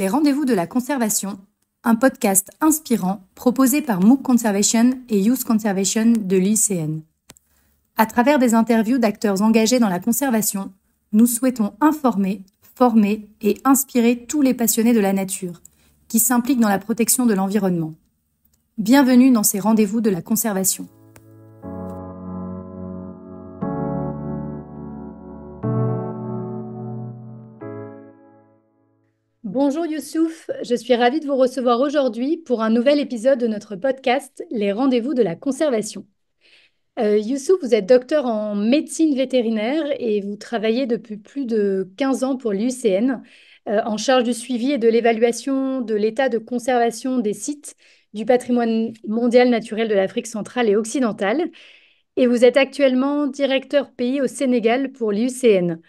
Les rendez-vous de la conservation, un podcast inspirant proposé par MOOC Conservation et Youth Conservation de l'UICN. À travers des interviews d'acteurs engagés dans la conservation, nous souhaitons informer, former et inspirer tous les passionnés de la nature qui s'impliquent dans la protection de l'environnement. Bienvenue dans ces rendez-vous de la conservation. Bonjour Youssouf, je suis ravie de vous recevoir aujourd'hui pour un nouvel épisode de notre podcast Les rendez-vous de la conservation. Youssouf, vous êtes docteur en médecine vétérinaire et vous travaillez depuis plus de 15 ans pour l'UICN en charge du suivi et de l'évaluation de l'état de conservation des sites du patrimoine mondial naturel de l'Afrique centrale et occidentale. Et vous êtes actuellement directeur pays au Sénégal pour l'UICN.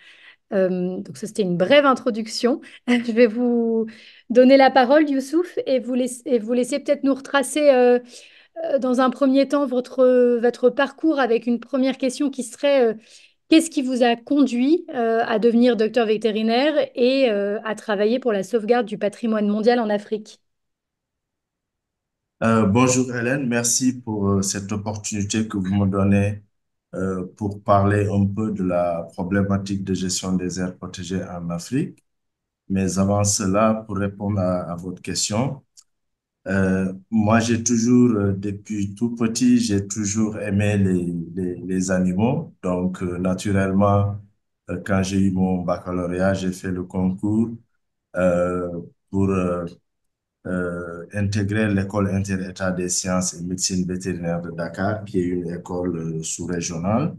Donc ça, c'était une brève introduction. Je vais vous donner la parole, Youssouf, et vous laisser peut-être nous retracer dans un premier temps votre parcours avec une première question qui serait qu'est-ce qui vous a conduit à devenir docteur vétérinaire et à travailler pour la sauvegarde du patrimoine mondial en Afrique? Bonjour Hélène, merci pour cette opportunité que vous me donnez pour parler un peu de la problématique de gestion des aires protégées en Afrique. Mais avant cela, pour répondre à votre question, moi j'ai toujours, depuis tout petit, j'ai toujours aimé les animaux. Donc naturellement, quand j'ai eu mon baccalauréat, j'ai fait le concours euh, pour intégrer l'école inter-État des sciences et médecine vétérinaire de Dakar, qui est une école sous-régionale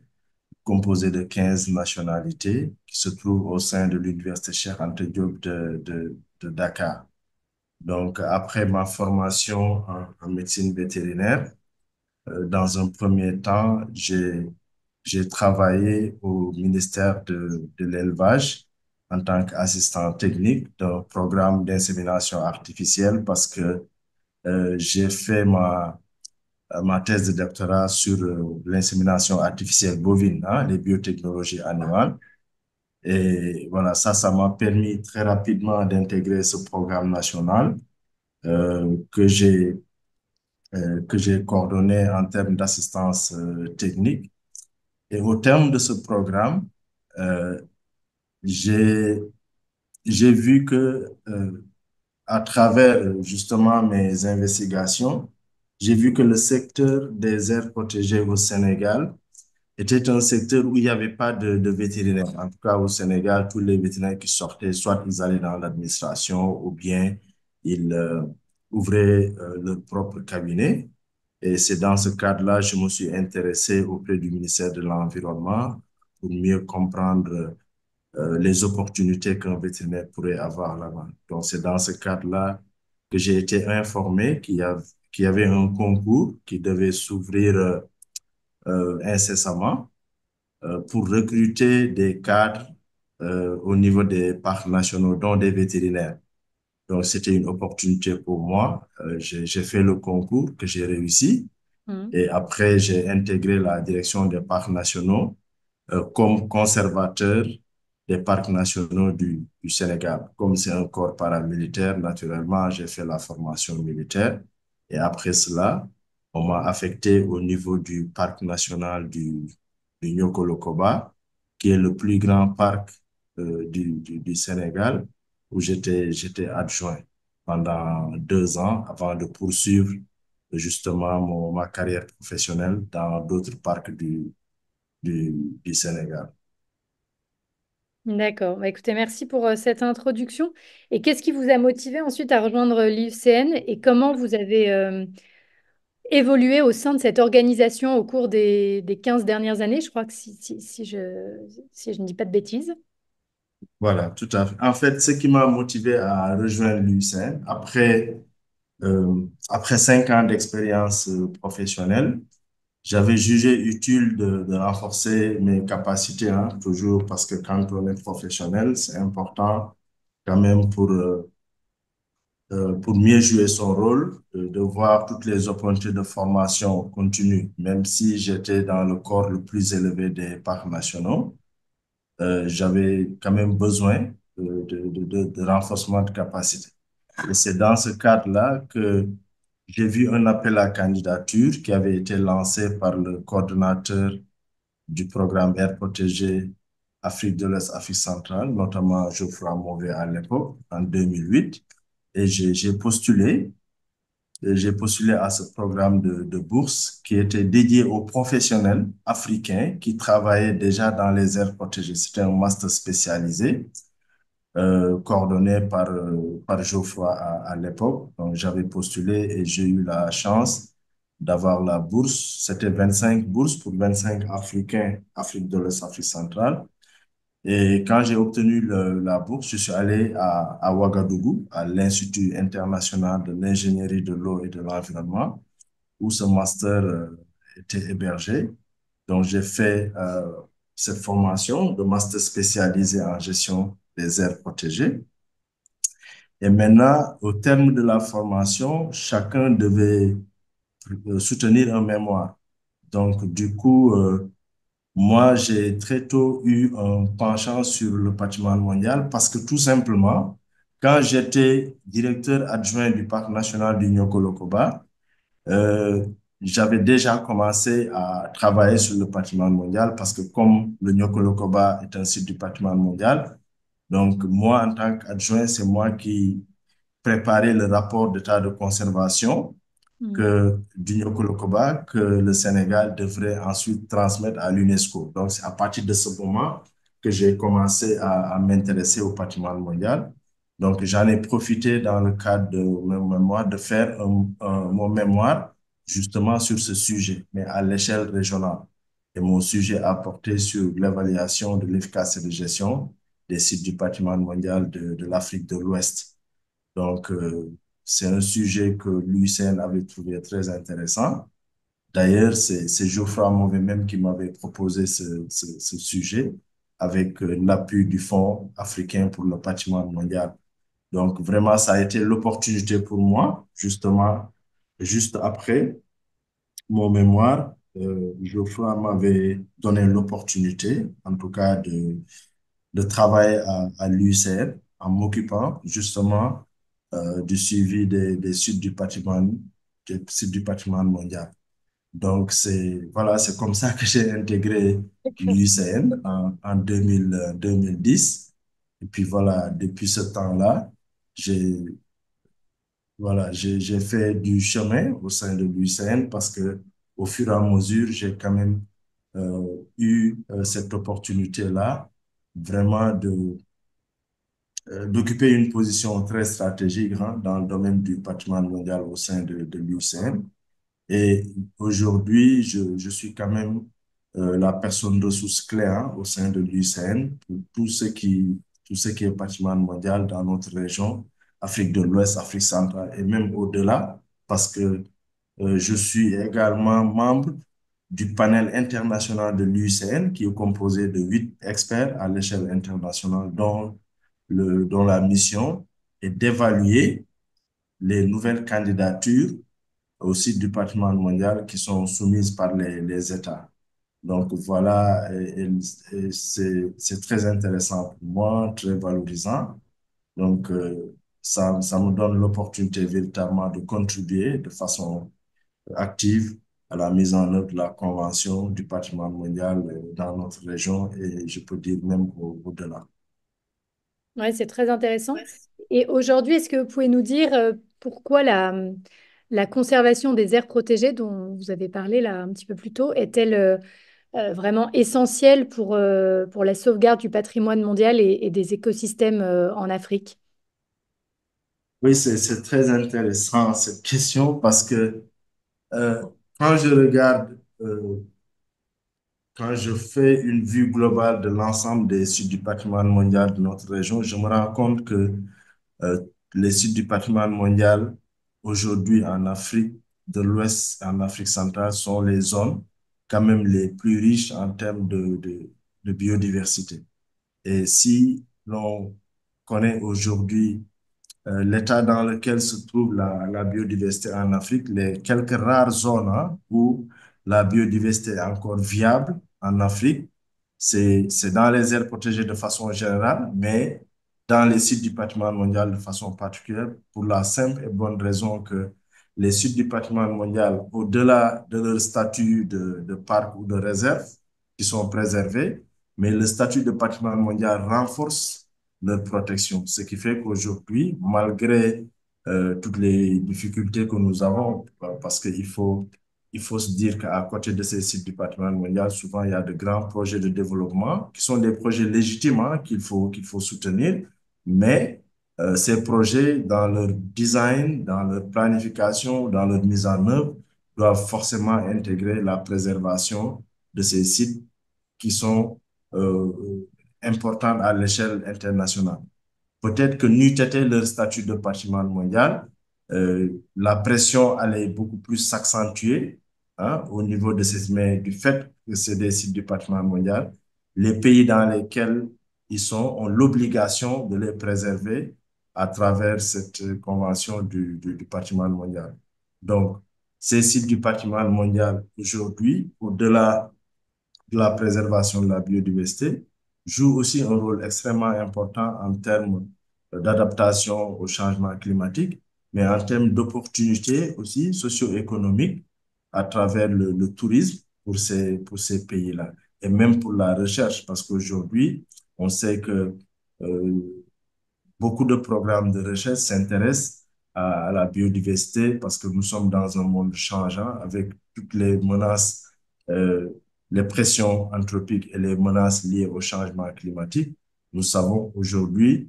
composée de 15 nationalités qui se trouve au sein de l'Université Cheikh Anta Diop de Dakar. Donc, après ma formation en médecine vétérinaire, dans un premier temps, j'ai travaillé au ministère de l'Élevage en tant qu'assistant technique d'un programme d'insémination artificielle parce que j'ai fait ma thèse de doctorat sur l'insémination artificielle bovine, hein, les biotechnologies animales. Et voilà, ça m'a permis très rapidement d'intégrer ce programme national euh, que j'ai que j'ai coordonné en termes d'assistance technique. Et au terme de ce programme, euh, j'ai j'ai vu que à travers justement mes investigations, j'ai vu que le secteur des aires protégées au Sénégal était un secteur où il n'y avait pas de vétérinaires. En tout cas, au Sénégal, tous les vétérinaires qui sortaient, soit ils allaient dans l'administration ou bien ils ouvraient leur propre cabinet. Et c'est dans ce cadre-là que je me suis intéressé auprès du ministère de l'Environnement pour mieux comprendre les opportunités qu'un vétérinaire pourrait avoir là-bas. Donc, c'est dans ce cadre-là que j'ai été informé qu'il y avait un concours qui devait s'ouvrir incessamment pour recruter des cadres au niveau des parcs nationaux, dont des vétérinaires. Donc, c'était une opportunité pour moi. J'ai fait le concours que j'ai réussi Mhm. et après, j'ai intégré la direction des parcs nationaux comme conservateur des parcs nationaux du Sénégal. Comme c'est un corps paramilitaire, naturellement, j'ai fait la formation militaire. Et après cela, on m'a affecté au niveau du parc national du Niokolo-Koba, qui est le plus grand parc du Sénégal, où j'étais adjoint pendant 2 ans avant de poursuivre justement ma carrière professionnelle dans d'autres parcs du Sénégal. D'accord. Bah, écoutez, merci pour cette introduction. Et qu'est-ce qui vous a motivé ensuite à rejoindre l'UICN et comment vous avez évolué au sein de cette organisation au cours des 15 dernières années? Je crois que si je ne dis pas de bêtises. Voilà, tout à fait. En fait, ce qui m'a motivé à rejoindre l'UCN, après 5 ans d'expérience professionnelle, j'avais jugé utile de renforcer mes capacités, hein, toujours parce que quand on est professionnel, c'est important quand même pour mieux jouer son rôle, de voir toutes les opportunités de formation continue, même si j'étais dans le corps le plus élevé des parcs nationaux. J'avais quand même besoin de renforcement de capacité. Et c'est dans ce cadre-là que j'ai vu un appel à candidature qui avait été lancé par le coordonnateur du programme Air protégé Afrique de l'Est, Afrique centrale, notamment Geoffroy Mauvet à l'époque, en 2008. Et j'ai postulé. Et j'ai postulé à ce programme de bourse qui était dédié aux professionnels africains qui travaillaient déjà dans les aires protégées. C'était un master spécialisé coordonné par Geoffroy à l'époque. Donc, j'avais postulé et j'ai eu la chance d'avoir la bourse. C'était 25 bourses pour 25 Africains, Afrique de l'Est, Afrique centrale. Et quand j'ai obtenu la bourse, je suis allé à Ouagadougou, à l'Institut international de l'ingénierie de l'eau et de l'environnement, où ce master était hébergé. Donc, j'ai fait cette formation de master spécialisé en gestion des aires protégées. Et maintenant, au terme de la formation, chacun devait soutenir un mémoire. Donc, du coup, moi, j'ai très tôt eu un penchant sur le patrimoine mondial parce que tout simplement, quand j'étais directeur adjoint du parc national du Niokolo-Koba, euh, j'avais déjà commencé à travailler sur le patrimoine mondial parce que comme le Niokolo-Koba est un site du patrimoine mondial, donc moi, en tant qu'adjoint, c'est moi qui préparer le rapport d'état de conservation Mm. que du Kolokoba que le Sénégal devrait ensuite transmettre à l'UNESCO. Donc, c'est à partir de ce moment que j'ai commencé à m'intéresser au patrimoine mondial. Donc, j'en ai profité dans le cadre de mon mémoire de faire mon mémoire justement sur ce sujet, mais à l'échelle régionale. Et mon sujet a porté sur l'évaluation de l'efficacité de gestion des sites du patrimoine mondial de l'Afrique de l'Ouest. Donc, c'est un sujet que l'UICN avait trouvé très intéressant. D'ailleurs, c'est Geoffroy Mauvet même qui m'avait proposé ce sujet avec l'appui du Fonds africain pour le patrimoine mondial. Donc, vraiment, ça a été l'opportunité pour moi, justement, juste après mon mémoire, Geoffroy m'avait donné l'opportunité, en tout cas, de travailler à l'UICN en m'occupant justement du suivi des sites du patrimoine, des sites du patrimoine mondial. Donc, voilà, c'est comme ça que j'ai intégré D'accord. l'UICN en 2010. Et puis voilà, depuis ce temps-là, j'ai j'ai fait du chemin au sein de l'UICN parce que au fur et à mesure, j'ai quand même eu cette opportunité-là vraiment d'occuper une position très stratégique hein, dans le domaine du patrimoine mondial au sein de l'UCN. Et aujourd'hui, je suis quand même la personne ressource clé hein, au sein de l'UCN pour tout ce qui est patrimoine mondial dans notre région, Afrique de l'Ouest, Afrique centrale et même au-delà, parce que je suis également membre du panel international de l'UICN, qui est composé de 8 experts à l'échelle internationale, dont la mission est d'évaluer les nouvelles candidatures au site du patrimoine mondial qui sont soumises par les États. Donc voilà, et c'est très intéressant pour moi, très valorisant. Donc ça me donne l'opportunité véritablement de contribuer de façon active à la mise en œuvre de la Convention du patrimoine mondial dans notre région et je peux dire même au-delà. Ouais, c'est très intéressant. Et aujourd'hui, est-ce que vous pouvez nous dire pourquoi la conservation des aires protégées dont vous avez parlé là un petit peu plus tôt est-elle vraiment essentielle pour la sauvegarde du patrimoine mondial et des écosystèmes en Afrique? Oui, c'est très intéressant cette question parce que euh, quand je regarde, quand je fais une vue globale de l'ensemble des sites du patrimoine mondial de notre région, je me rends compte que euh, les sites du patrimoine mondial aujourd'hui en Afrique de l'Ouest, en Afrique centrale, sont les zones quand même les plus riches en termes de biodiversité. Et si l'on connaît aujourd'hui l'état dans lequel se trouve la biodiversité en Afrique, les quelques rares zones hein, où la biodiversité est encore viable en Afrique, c'est dans les aires protégées de façon générale, mais dans les sites du patrimoine mondial de façon particulière pour la simple et bonne raison que les sites du patrimoine mondial, au-delà de leur statut de parc ou de réserve, qui sont préservés, mais le statut de patrimoine mondial renforce leur protection. Ce qui fait qu'aujourd'hui, malgré toutes les difficultés que nous avons, parce il faut se dire qu'à côté de ces sites du patrimoine mondial, souvent il y a de grands projets de développement qui sont des projets légitimes hein, qu'il faut soutenir, mais ces projets, dans leur design, dans leur planification, dans leur mise en œuvre, doivent forcément intégrer la préservation de ces sites qui sont importants à l'échelle internationale. Peut-être que n'eût été leur statut de patrimoine mondial, la pression allait beaucoup plus s'accentuer hein, au niveau de ces, mais du fait que c'est des sites du patrimoine mondial, les pays dans lesquels ils sont ont l'obligation de les préserver à travers cette convention du patrimoine mondial. Donc, ces sites du patrimoine mondial aujourd'hui, au-delà de la préservation de la biodiversité, joue aussi un rôle extrêmement important en termes d'adaptation au changement climatique, mais en termes d'opportunités aussi socio-économiques à travers le tourisme pour ces pays-là. Et même pour la recherche, parce qu'aujourd'hui, on sait que euh, beaucoup de programmes de recherche s'intéressent à la biodiversité parce que nous sommes dans un monde changeant avec toutes les menaces, euh, les pressions anthropiques et les menaces liées au changement climatique. Nous savons aujourd'hui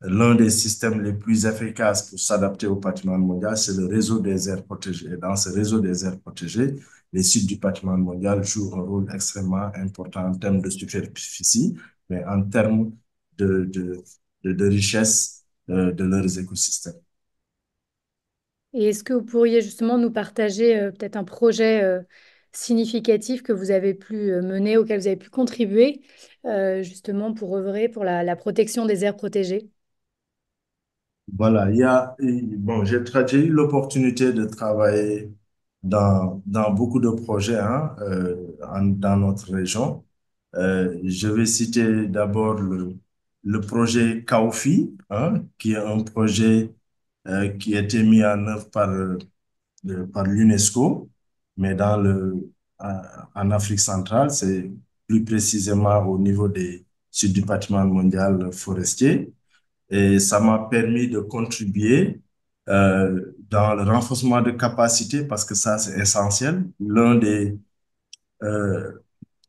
l'un des systèmes les plus efficaces pour s'adapter au patrimoine mondial, c'est le réseau des aires protégées. Et dans ce réseau des aires protégées, les sites du patrimoine mondial jouent un rôle extrêmement important en termes de superficie, mais en termes de, de, de richesse de leurs écosystèmes. Et est-ce que vous pourriez justement nous partager peut-être un projet significatif que vous avez pu mener, auquel vous avez pu contribuer, justement pour œuvrer pour la protection des aires protégées? Voilà, bon, j'ai eu l'opportunité de travailler dans beaucoup de projets hein, dans notre région. Je vais citer d'abord le projet Kaofi, hein, qui est un projet qui a été mis en œuvre par l'UNESCO, mais en Afrique centrale, c'est plus précisément au niveau des sites du patrimoine mondial forestier. Et ça m'a permis de contribuer dans le renforcement de capacité parce que ça, c'est essentiel. Euh,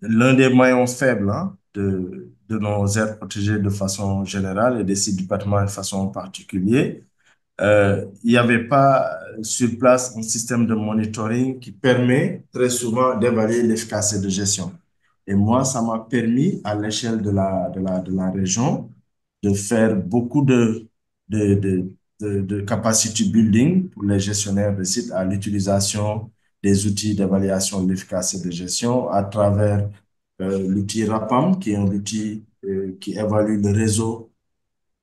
l'un des maillons faibles hein, de nos aires protégées de façon générale et des sites du patrimoine de façon particulière, il n'y avait pas sur place un système de monitoring qui permet très souvent d'évaluer l'efficacité de gestion. Et moi, ça m'a permis à l'échelle de la région de faire beaucoup de capacity building pour les gestionnaires de sites à l'utilisation des outils d'évaluation de l'efficacité de gestion à travers l'outil RAPAM, qui est un outil qui évalue le réseau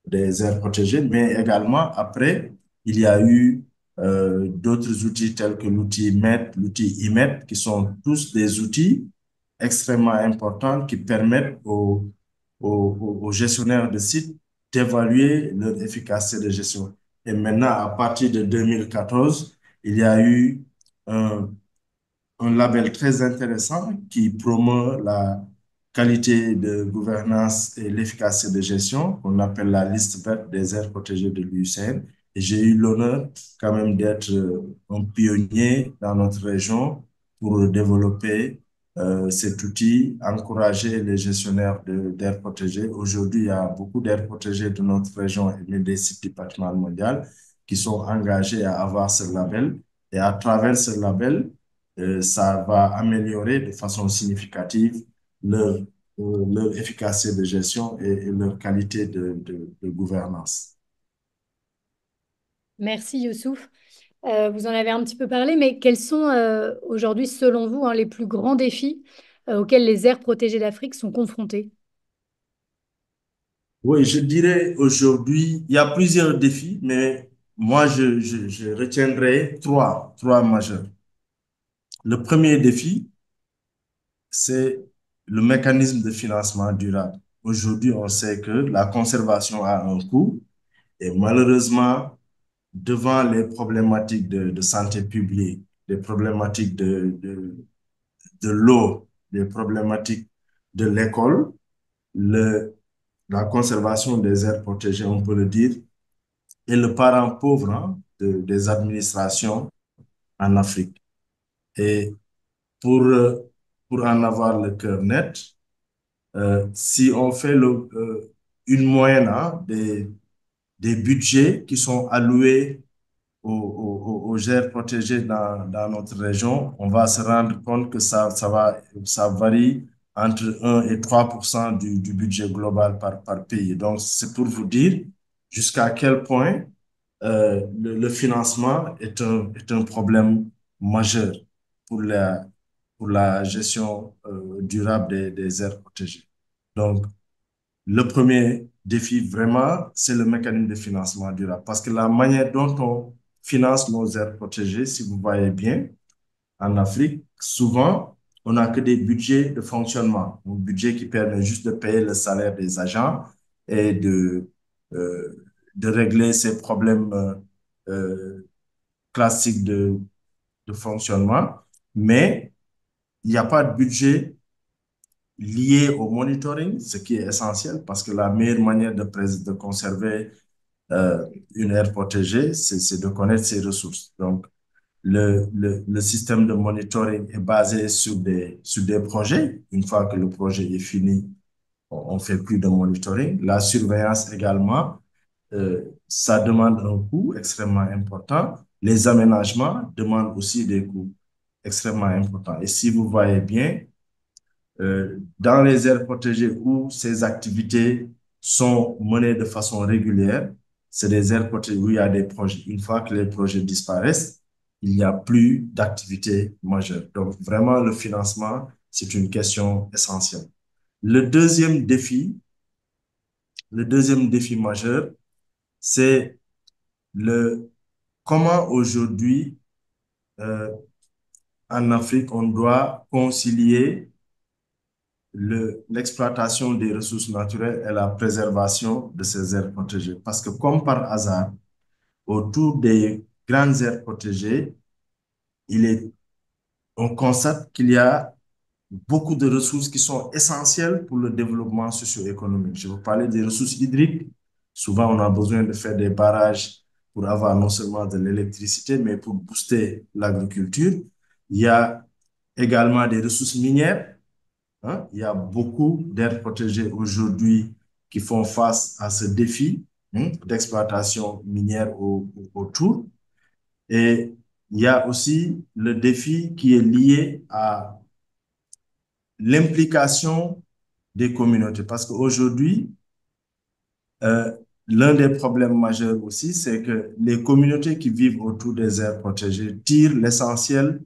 des aires protégées, mais également après, il y a eu d'autres outils tels que l'outil MET, l'outil IMET, qui sont tous des outils extrêmement importants qui permettent aux gestionnaires de sites d'évaluer leur efficacité de gestion. Et maintenant, à partir de 2014, il y a eu un un label très intéressant qui promeut la qualité de gouvernance et l'efficacité de gestion, qu'on appelle la liste verte des aires protégées de l'UICN. Et j'ai eu l'honneur quand même d'être un pionnier dans notre région pour développer cet outil, encourager les gestionnaires d'aires protégées. Aujourd'hui, il y a beaucoup d'aires protégées de notre région et des sites du patrimoine mondial qui sont engagés à avoir ce label. Et à travers ce label, ça va améliorer de façon significative leur, leur efficacité de gestion et leur qualité de gouvernance. Merci Youssouf. Vous en avez un petit peu parlé, mais quels sont aujourd'hui, selon vous, hein, les plus grands défis auxquels les aires protégées d'Afrique sont confrontées? Oui, je dirais aujourd'hui, il y a plusieurs défis, mais moi, je retiendrai trois majeurs. Le premier défi, c'est le mécanisme de financement durable. aujourd'hui, on sait que la conservation a un coût et malheureusement, devant les problématiques de santé publique, les problématiques de l'eau, les problématiques de l'école, le, la conservation des aires protégées, on peut le dire, est le parent pauvre hein, des administrations en Afrique. Et pour, euh, pour en avoir le cœur net, si on fait une moyenne hein, des budgets qui sont alloués aux aires protégées dans notre région, on va se rendre compte que ça varie entre 1 et 3% du budget global par pays. Donc, c'est pour vous dire jusqu'à quel point le financement est un problème majeur pour pour la gestion durable des aires protégées. Donc, le premier défi, vraiment, c'est le mécanisme de financement durable. Parce que la manière dont on finance nos aires protégées, si vous voyez bien, en Afrique, souvent, on n'a que des budgets de fonctionnement. Un budget qui permet juste de payer le salaire des agents et euh, de régler ces problèmes classiques de fonctionnement. Mais il n'y a pas de budget lié au monitoring, ce qui est essentiel parce que la meilleure manière de conserver euh, une aire protégée, c'est de connaître ses ressources. Donc, le système de monitoring est basé sur des projets. Une fois que le projet est fini, on ne fait plus de monitoring. La surveillance également, ça demande un coût extrêmement important. Les aménagements demandent aussi des coûts extrêmement importants. Et si vous voyez bien, dans les aires protégées où ces activités sont menées de façon régulière, c'est des aires protégées où il y a des projets. Une fois que les projets disparaissent, il n'y a plus d'activité majeure. Donc, vraiment, le financement, c'est une question essentielle. Le deuxième défi, le deuxième défi majeur, c'est le comment aujourd'hui, euh, en Afrique, on doit concilier l'exploitation des ressources naturelles et la préservation de ces aires protégées. Parce que comme par hasard, autour des grandes aires protégées, il est, on constate qu'il y a beaucoup de ressources qui sont essentielles pour le développement socio-économique. Je vous parlais des ressources hydriques. Souvent, on a besoin de faire des barrages pour avoir non seulement de l'électricité, mais pour booster l'agriculture. Il y a également des ressources minières. Hein. Il y a beaucoup d'aires protégées aujourd'hui qui font face à ce défi hein, d'exploitation minière autour. Et il y a aussi le défi qui est lié à l'implication des communautés. Parce qu'aujourd'hui, euh, l'un des problèmes majeurs aussi, c'est que les communautés qui vivent autour des aires protégées tirent l'essentiel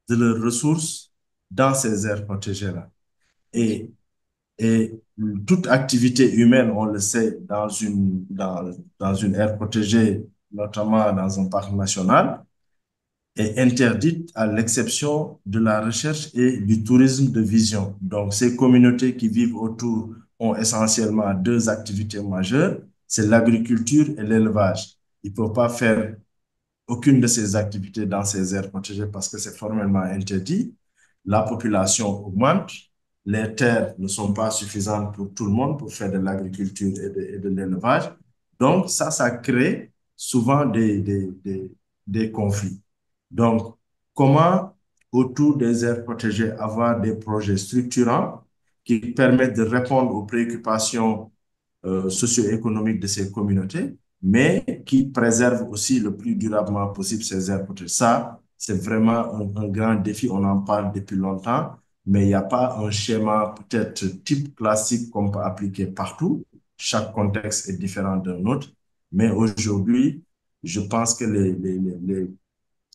de leurs ressources dans ces aires protégées-là. Et Et toute activité humaine, on le sait, dans une aire protégée, notamment dans un parc national, est interdite à l'exception de la recherche et du tourisme de vision. Donc, ces communautés qui vivent autour ont essentiellement deux activités majeures, c'est l'agriculture et l'élevage. Ils ne peuvent pas faire aucune de ces activités dans ces aires protégées parce que c'est formellement interdit. La population augmente, les terres ne sont pas suffisantes pour tout le monde pour faire de l'agriculture et de l'élevage. Donc, ça crée souvent des conflits. Donc, comment autour des aires protégées avoir des projets structurants qui permettent de répondre aux préoccupations socio-économiques de ces communautés, mais qui préservent aussi le plus durablement possible ces aires protégées. Ça, c'est vraiment un grand défi. On en parle depuis longtemps, mais il n'y a pas un schéma peut-être type classique qu'on peut appliquer partout. Chaque contexte est différent d'un autre. Mais aujourd'hui, je pense que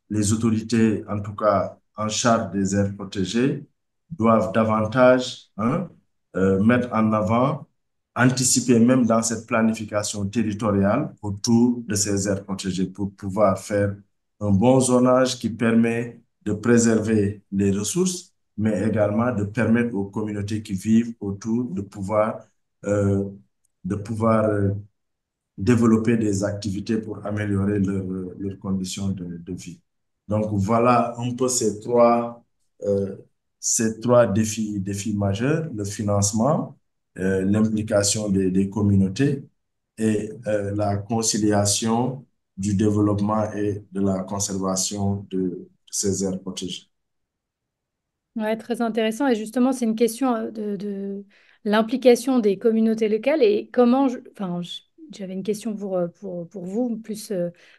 les autorités, en tout cas en charge des aires protégées, doivent davantage hein, mettre en avant, anticiper même dans cette planification territoriale autour de ces aires protégées pour pouvoir faire un bon zonage qui permet de préserver les ressources, mais également de permettre aux communautés qui vivent autour de pouvoir euh, de pouvoir développer des activités pour améliorer leurs conditions de vie. Donc voilà un peu ces trois défis majeurs, le financement, l'implication des communautés et la conciliation du développement et de la conservation de ces aires protégées. Ouais, très intéressant. Et justement, c'est une question de l'implication des communautés locales et comment, j'avais une question pour vous, plus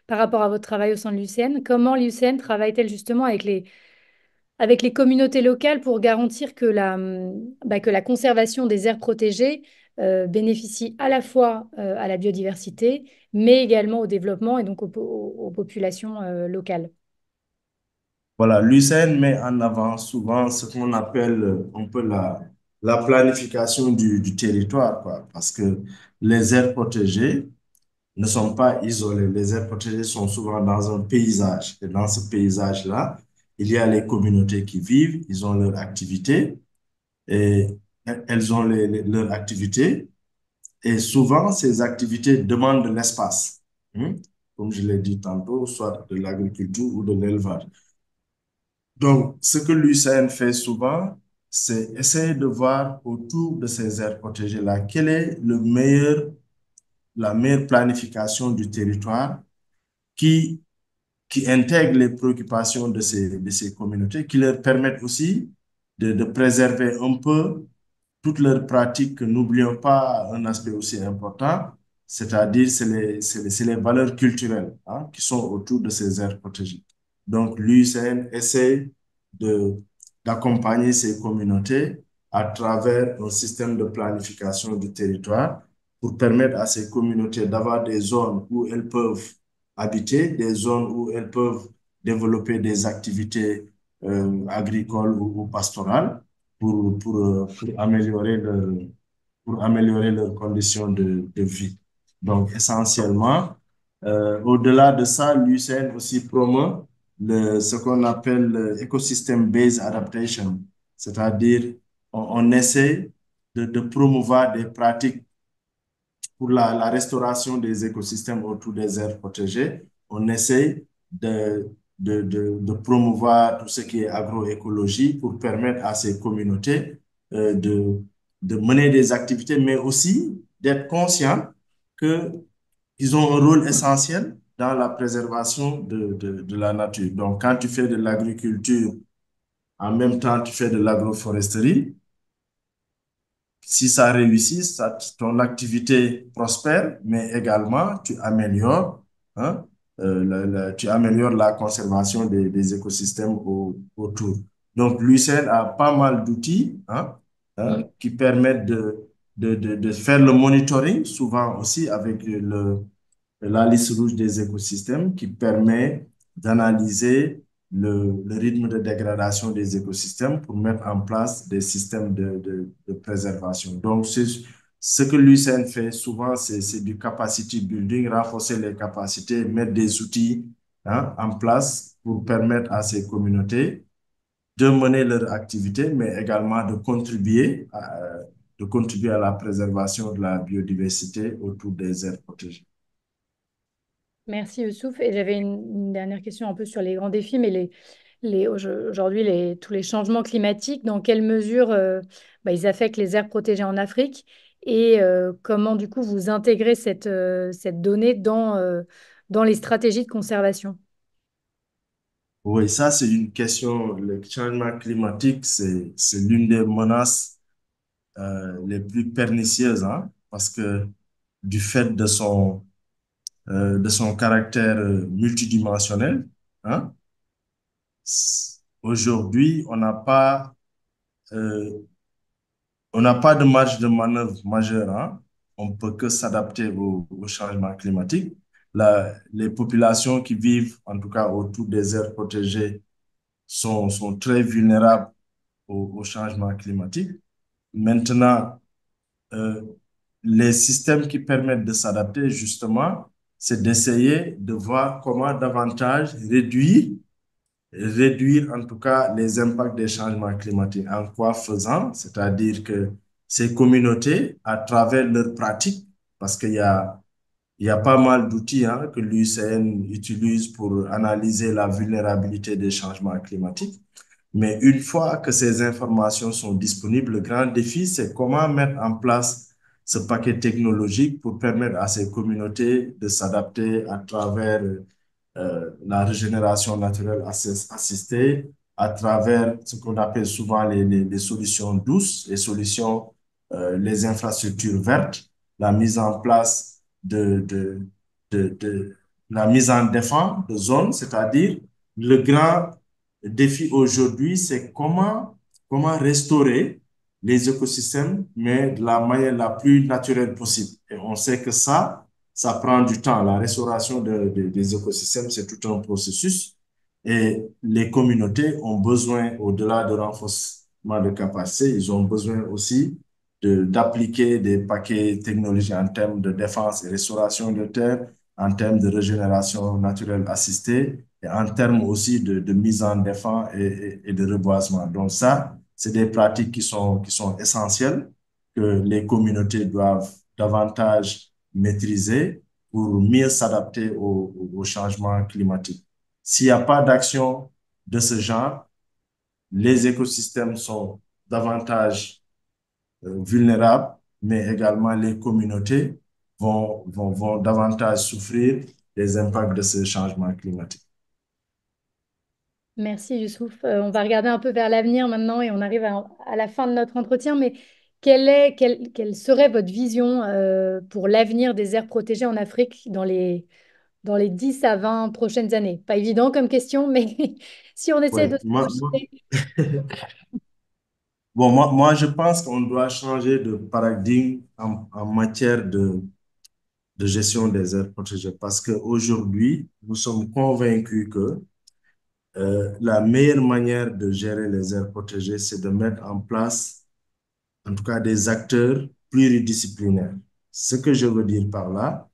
par rapport à votre travail au sein de l'UCN. Comment l'UCN travaille-t-elle justement avec les communautés locales pour garantir que la conservation des aires protégées bénéficie à la fois à la biodiversité, mais également au développement et donc aux populations locales? Voilà, l'UCN met en avant souvent ce qu'on appelle un peu la planification du territoire, quoi, parce que les aires protégées ne sont pas isolées. Les aires protégées sont souvent dans un paysage. Et dans ce paysage-là, il y a les communautés qui vivent, ils ont leur activité et elles ont leur activité. Et souvent, ces activités demandent de l'espace, hein, comme je l'ai dit tantôt, soit de l'agriculture ou de l'élevage. Donc, ce que l'UCN fait souvent, c'est essayer de voir autour de ces aires protégées-là, quelle est la meilleure planification du territoire qui, qui intègre les préoccupations de ces communautés, qui leur permettent aussi de préserver un peu toutes leurs pratiques. N'oublions pas un aspect aussi important, c'est-à-dire c'est les valeurs culturelles, hein, qui sont autour de ces aires protégées. Donc, l'UICN essaie de, d'accompagner ces communautés à travers un système de planification du territoire pour permettre à ces communautés d'avoir des zones où elles peuvent habiter, des zones où elles peuvent développer des activités agricoles ou pastorales pour pour améliorer leurs conditions de vie. Donc, essentiellement, au-delà de ça, l'UCN aussi promeut ce qu'on appelle l'Ecosystem-Based Adaptation, c'est-à-dire on essaie de promouvoir des pratiques pour la restauration des écosystèmes autour des aires protégées. On essaie de promouvoir tout ce qui est agroécologie pour permettre à ces communautés euh, de, de mener des activités, mais aussi d'être conscients qu'ils ont un rôle essentiel dans la préservation de la nature. Donc, quand tu fais de l'agriculture, en même temps, tu fais de l'agroforesterie, si ça réussit, ton activité prospère, mais également tu améliores, hein, tu améliores la conservation des écosystèmes autour. Donc, l'UICN a pas mal d'outils, hein, Mm. qui permettent de faire le monitoring, souvent aussi avec la liste rouge des écosystèmes qui permet d'analyser le rythme de dégradation des écosystèmes pour mettre en place des systèmes de préservation. Donc, ce que l'UCN fait souvent, c'est du capacity building, renforcer les capacités, mettre des outils, hein, en place pour permettre à ces communautés de mener leur activité, mais également de contribuer à la préservation de la biodiversité autour des aires protégées. Merci Youssouf. Et j'avais une dernière question un peu sur les grands défis, mais aujourd'hui, tous les changements climatiques, dans quelle mesure ils affectent les aires protégées en Afrique et comment du coup vous intégrez cette donnée dans les stratégies de conservation? Oui, ça, c'est une question. Le changement climatique, c'est l'une des menaces les plus pernicieuses, hein, parce que du fait de son caractère multidimensionnel, hein, aujourd'hui, euh, on n'a pas de marge de manœuvre majeure, hein. On ne peut que s'adapter au changement climatique. Les populations qui vivent, en tout cas autour des aires protégées, sont très vulnérables au changement climatique. Maintenant, euh, les systèmes qui permettent de s'adapter, justement, c'est d'essayer de voir comment davantage réduire en tout cas les impacts des changements climatiques. En quoi faisant? C'est-à-dire que ces communautés à travers leurs pratiques, parce il y a pas mal d'outils hein, que l'UICN utilise pour analyser la vulnérabilité des changements climatiques. Mais une fois que ces informations sont disponibles, le grand défi, c'est comment mettre en place ce paquet technologique pour permettre à ces communautés de s'adapter à travers la régénération naturelle assistée, à travers ce qu'on appelle souvent les solutions douces, les solutions, les infrastructures vertes, la mise en place de la mise en défense de zones, c'est-à-dire le grand défi aujourd'hui, c'est comment restaurer les écosystèmes, mais de la manière la plus naturelle possible. Et on sait que ça prend du temps. La restauration des écosystèmes, c'est tout un processus. Et les communautés ont besoin, au-delà de renforcement de capacité, ils ont besoin aussi d'appliquer des paquets technologiques en termes de défense et restauration de terre, en termes de régénération naturelle assistée et en termes aussi de mise en défense et de reboisement. Donc ça, c'est des pratiques qui sont essentielles que les communautés doivent davantage maîtriser pour mieux s'adapter au changement climatique. S'il n'y a pas d'action de ce genre, les écosystèmes sont davantage vulnérables, mais également les communautés vont davantage souffrir des impacts de ce changement climatique. Merci Youssouf. On va regarder un peu vers l'avenir maintenant et on arrive à la fin de notre entretien. Mais quelle serait votre vision pour l'avenir des aires protégées en Afrique dans les 10 à 20 prochaines années? Pas évident comme question, mais si on essaie de Ouais, se projeter. moi, je pense qu'on doit changer de paradigme en matière de gestion des aires protégées parce qu'aujourd'hui, nous sommes convaincus que la meilleure manière de gérer les aires protégées, c'est de mettre en place, en tout cas, des acteurs pluridisciplinaires. Ce que je veux dire par là,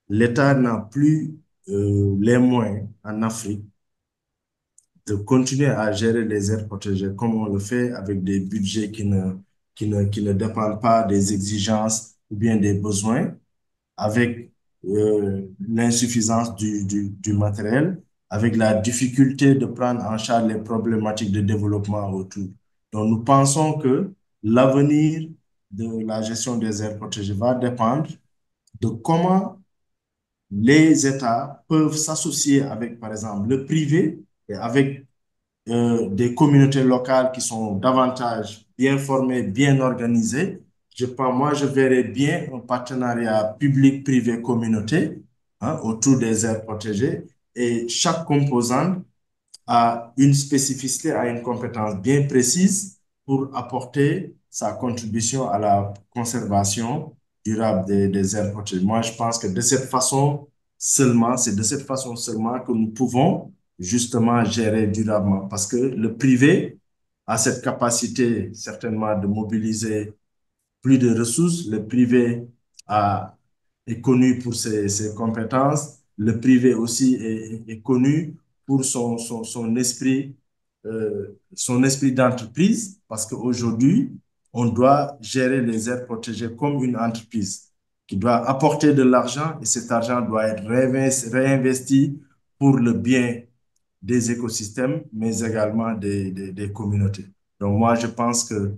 l'État n'a plus les moyens en Afrique de continuer à gérer les aires protégées comme on le fait avec des budgets qui ne dépendent pas des exigences ou bien des besoins, avec l'insuffisance du matériel, avec la difficulté de prendre en charge les problématiques de développement autour. Donc, nous pensons que l'avenir de la gestion des aires protégées va dépendre de comment les États peuvent s'associer avec, par exemple, le privé et avec des communautés locales qui sont davantage bien formées, bien organisées. Moi, je verrais bien un partenariat public-privé-communauté hein, autour des aires protégées et chaque composante a une spécificité, a une compétence bien précise pour apporter sa contribution à la conservation durable des aires protégées. Moi, je pense que de cette façon seulement, c'est de cette façon seulement que nous pouvons justement gérer durablement parce que le privé a cette capacité certainement de mobiliser plus de ressources. Le privé a, est connu pour ses compétences. Le privé aussi est connu pour son esprit d'entreprise parce qu'aujourd'hui, on doit gérer les aires protégées comme une entreprise qui doit apporter de l'argent et cet argent doit être réinvesti pour le bien des écosystèmes, mais également des communautés. Donc moi, je pense que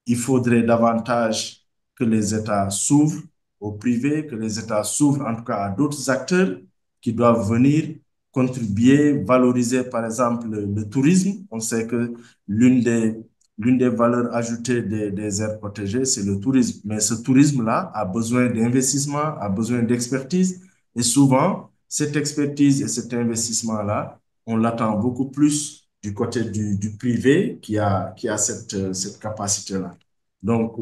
il faudrait davantage que les États s'ouvrent au privé, que les États s'ouvrent en tout cas à d'autres acteurs qui doivent venir contribuer, valoriser par exemple le tourisme. On sait que l'une des, l'une des valeurs ajoutées des aires protégées, c'est le tourisme. Mais ce tourisme-là a besoin d'investissement, a besoin d'expertise. Et souvent, cette expertise et cet investissement-là, on l'attend beaucoup plus du côté du privé qui a cette capacité-là. Donc,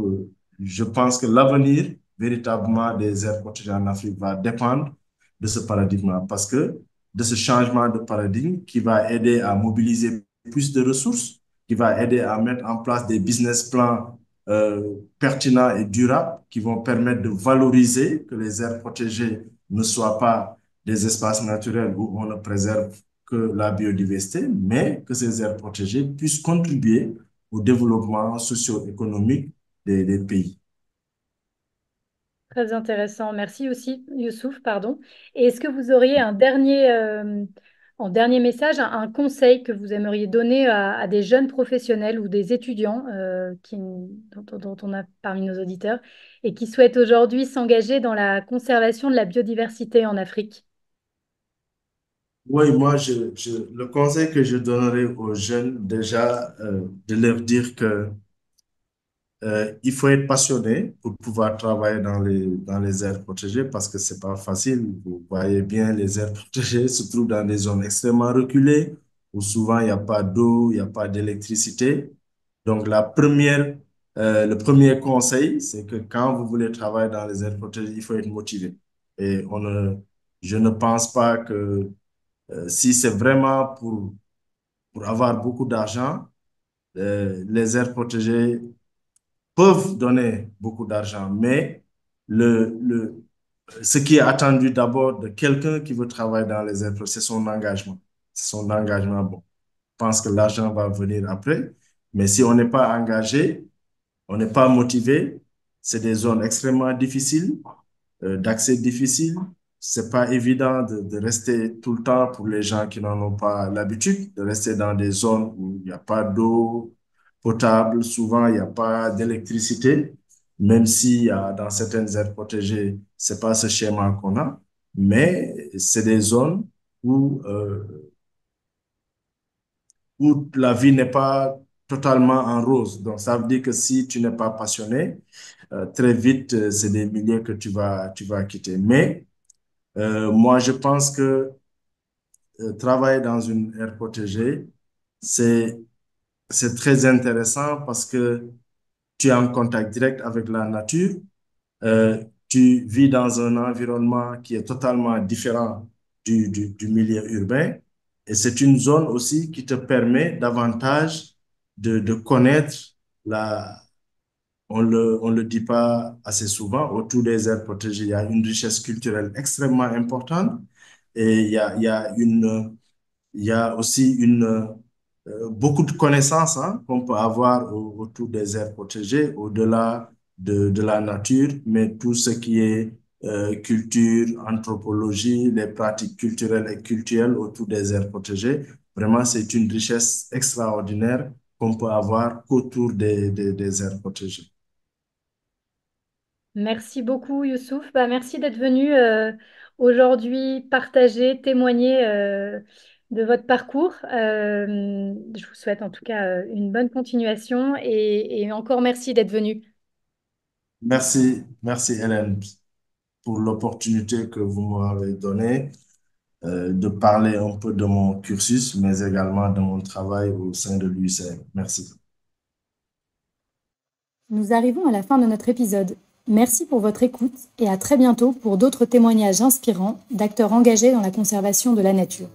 je pense que l'avenir véritablement des aires protégées en Afrique va dépendre de ce paradigme-là parce que de ce changement de paradigme qui va aider à mobiliser plus de ressources, qui va aider à mettre en place des business plans pertinents et durables qui vont permettre de valoriser que les aires protégées ne soient pas des espaces naturels où on ne préserve que la biodiversité, mais que ces aires protégées puissent contribuer au développement socio-économique des pays. Très intéressant. Merci aussi, Youssouf, pardon. Et est-ce que vous auriez en dernier message, un conseil que vous aimeriez donner à des jeunes professionnels ou des étudiants dont on a parmi nos auditeurs et qui souhaitent aujourd'hui s'engager dans la conservation de la biodiversité en Afrique? Oui, moi, le conseil que je donnerais aux jeunes, déjà, de leur dire que il faut être passionné pour pouvoir travailler dans les aires protégées parce que c'est pas facile. Vous voyez bien, les aires protégées se trouvent dans des zones extrêmement reculées où souvent il n'y a pas d'eau, il n'y a pas d'électricité. Donc, le premier conseil, c'est que quand vous voulez travailler dans les aires protégées, il faut être motivé. Et je ne pense pas que si c'est vraiment pour avoir beaucoup d'argent, les aires protégées peuvent donner beaucoup d'argent, mais ce qui est attendu d'abord de quelqu'un qui veut travailler dans les impôts, c'est son engagement. C'est son engagement. Bon, je pense que l'argent va venir après, mais si on n'est pas engagé, on n'est pas motivé, c'est des zones extrêmement difficiles, d'accès difficile. C'est pas évident de rester tout le temps pour les gens qui n'en ont pas l'habitude, de rester dans des zones où il n'y a pas d'eau potable, souvent il n'y a pas d'électricité, même si dans certaines aires protégées, c'est pas ce schéma qu'on a, mais c'est des zones où la vie n'est pas totalement en rose. Donc, ça veut dire que si tu n'es pas passionné, très vite, c'est des milieux que tu vas quitter. Mais moi, je pense que travailler dans une aire protégée, c'est, c'est très intéressant parce que tu es en contact direct avec la nature. Tu vis dans un environnement qui est totalement différent du milieu urbain. Et c'est une zone aussi qui te permet davantage de connaître la, on le dit pas assez souvent, autour des aires protégées, il y a une richesse culturelle extrêmement importante et il y a aussi beaucoup de connaissances hein, qu'on peut avoir autour des aires protégées, au-delà de la nature, mais tout ce qui est culture, anthropologie, les pratiques culturelles et culturelles autour des aires protégées. Vraiment, c'est une richesse extraordinaire qu'on peut avoir qu'autour des aires protégées. Merci beaucoup, Youssouf. Bah, merci d'être venu aujourd'hui partager, témoigner de votre parcours. Je vous souhaite en tout cas une bonne continuation et encore merci d'être venu. Merci Hélène pour l'opportunité que vous m'avez donnée de parler un peu de mon cursus, mais également de mon travail au sein de l'UICN. Merci. Nous arrivons à la fin de notre épisode. Merci pour votre écoute et à très bientôt pour d'autres témoignages inspirants d'acteurs engagés dans la conservation de la nature.